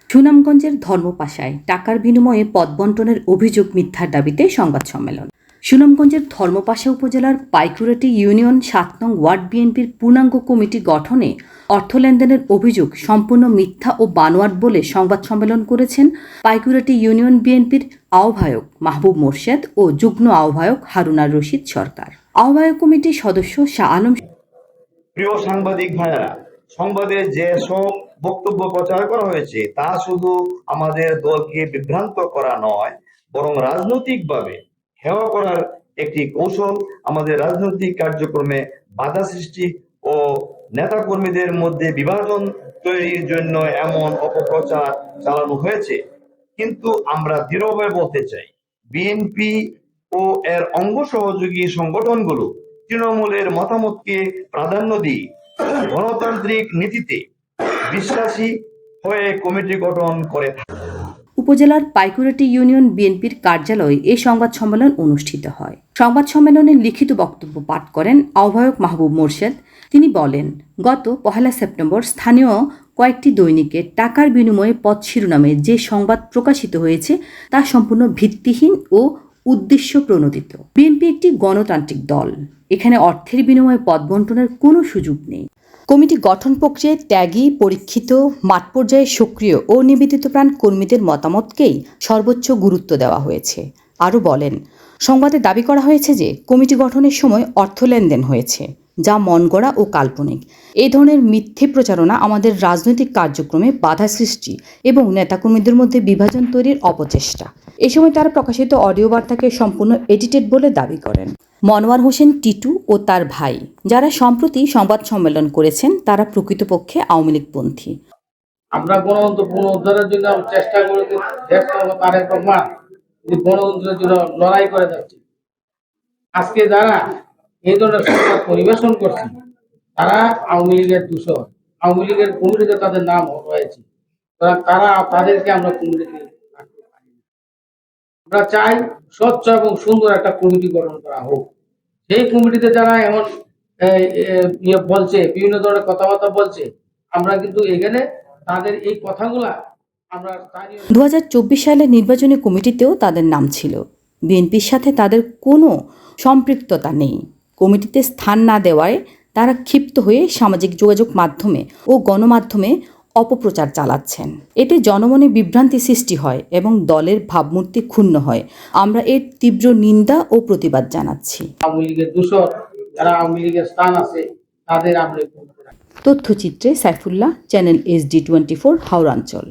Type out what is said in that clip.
সুনামগঞ্জের ধর্মপাশায় টাকার বিনিময়ে পদ বণ্টনের অভিযোগ মিথ্যার দাবিতে সংবাদ সম্মেলন। সুনামগঞ্জের ধর্মপাশা উপজেলার পাইকুরাটি ইউনিয়ন ৭ নং ওয়ার্ড বিএনপির পূর্ণাঙ্গ কমিটি গঠনে অর্থ লেনদেনের অভিযোগ সম্পূর্ণ মিথ্যা ও বানোয়াট বলে সংবাদ সম্মেলন করেছেন পাইকুরাটি ইউনিয়ন বিএনপির আহ্বায়ক মাহবুব মোর্শেদ ও যুগ্ম আহ্বায়ক হারুনার রশিদ সরকার। আহ্বায়ক কমিটির সদস্য শাহ আলম। প্রিয় সাংবাদিক ভাইয়েরা, সংবাদে যে সব বক্তব্য প্রচার করা হয়েছে তা শুধু আমাদের দলকে বিভ্রান্ত করা নয়, বরং রাজনৈতিকভাবে হেয় করার একটি কৌশল। আমাদের রাজনৈতিক কার্যক্রমে বাধা সৃষ্টি ও নেতাকর্মীদের মধ্যে বিভাজন তৈরির জন্য এমন অপপ্রচার চালানো হয়েছে। কিন্তু আমরা দৃঢ়ভাবে বলতে চাই, বিএনপি ও এর অঙ্গ সহযোগী সংগঠনগুলো তৃণমূলের মতামতকে প্রাধান্য দিয়ে গণতান্ত্রিক নীতিতে বিশ্বাসী হয়ে কমিটি গঠন করে। উপজেলার পাইকুরাটি ইউনিয়ন বিএনপির কার্যালয়ে এ সংবাদ সম্মেলন অনুষ্ঠিত হয়। সংবাদ সম্মেলনে লিখিত বক্তব্য পাঠ করেন আহ্বায়ক মাহবুব মোর্শেদ। তিনি বলেন, গত ১ সেপ্টেম্বর স্থানীয় কয়েকটি দৈনিকে টাকার বিনিময়ে পদ শিরোনামে যে সংবাদ প্রকাশিত হয়েছে তা সম্পূর্ণ ভিত্তিহীন ও উদ্দেশ্য প্রণোদিত। বিএনপি একটি গণতান্ত্রিক দল, এখানে অর্থের বিনিময়ে পদ বণ্টনের কোনো সুযোগ নেই। কমিটি গঠন প্রক্রিয়ায় ত্যাগী, পরীক্ষিত, মাঠ পর্যায়ে সক্রিয় ও নিবেদিতপ্রাণ কর্মীদের মতামতকেই সর্বোচ্চ গুরুত্ব দেওয়া হয়েছে। আরও বলেন, সংবাদে দাবি করা হয়েছে যে কমিটি গঠনের সময় অর্থ লেনদেন হয়েছে, যা মনগড়া ও কাল্পনিক। এই ধরনের মিথ্যে প্রচারণা আমাদের রাজনৈতিক কার্যক্রমে বাধা সৃষ্টি এবং নেতাকর্মীদের মধ্যে বিভাজন তৈরির অপচেষ্টা। এ সময় তারা প্রকাশিত অডিও বার্তাকে সম্পূর্ণ এডিটেড বলে দাবি করেন। মনোয়ার হোসেন টিটু ও তার ভাই, যারা সম্প্রতি সংবাদ সম্মেলন করেছেন, তারা প্রকৃতপক্ষে আওয়ামী লীগপন্থী। আমরা গণতন্ত্র পুনরুদ্ধারের জন্য চেষ্টা করেছি, তারেক রহমান গণতন্ত্রের জন্য লড়াই করে যাচ্ছে। আজকে যারা এই ধরনের সংবাদ পরিবেশন করছে তারা আওয়ামী লীগের দূষণ, আওয়ামী লীগের কমিটিতে তাদের নাম রয়েছে, তাদেরকে আমরা কমিটিতে রাখতে পারি না। আমরা চাই স্বচ্ছ এবং সুন্দর একটা কমিটি গঠন করা হোক। সেই কমিটিতে যারা এমন বলছে, বিভিন্ন ধরনের কথাবার্তা বলছে, আমরা কিন্তু এখানে তাদের এই কথাগুলা আমরা ২০২৪ সালের নির্বাচনী কমিটিতেও তাদের নাম ছিল। বিএনপির সাথে তাদের কোনো সম্পৃক্ততা নেই। কমিটিতে স্থান না দেওয়ায় তারা ক্ষিপ্ত হয়ে সামাজিক যোগাযোগ মাধ্যমে ও গণমাধ্যমে অপপ্রচার চালাচ্ছেন। এতে জনমনে বিভ্রান্তি সৃষ্টি হয় এবং দলের ভাবমূর্তি ক্ষুণ্ণ হয়। আমরা এর তীব্র নিন্দা ও প্রতিবাদ জানাচ্ছি। আওয়ামী লীগের দূষণ, যারা আওয়ামী লীগের স্থান আছে তাদের আমরা। তথ্যচিত্রে সাইফুল্লাহ, চ্যানেল SD24, হাওড়াঞ্চল।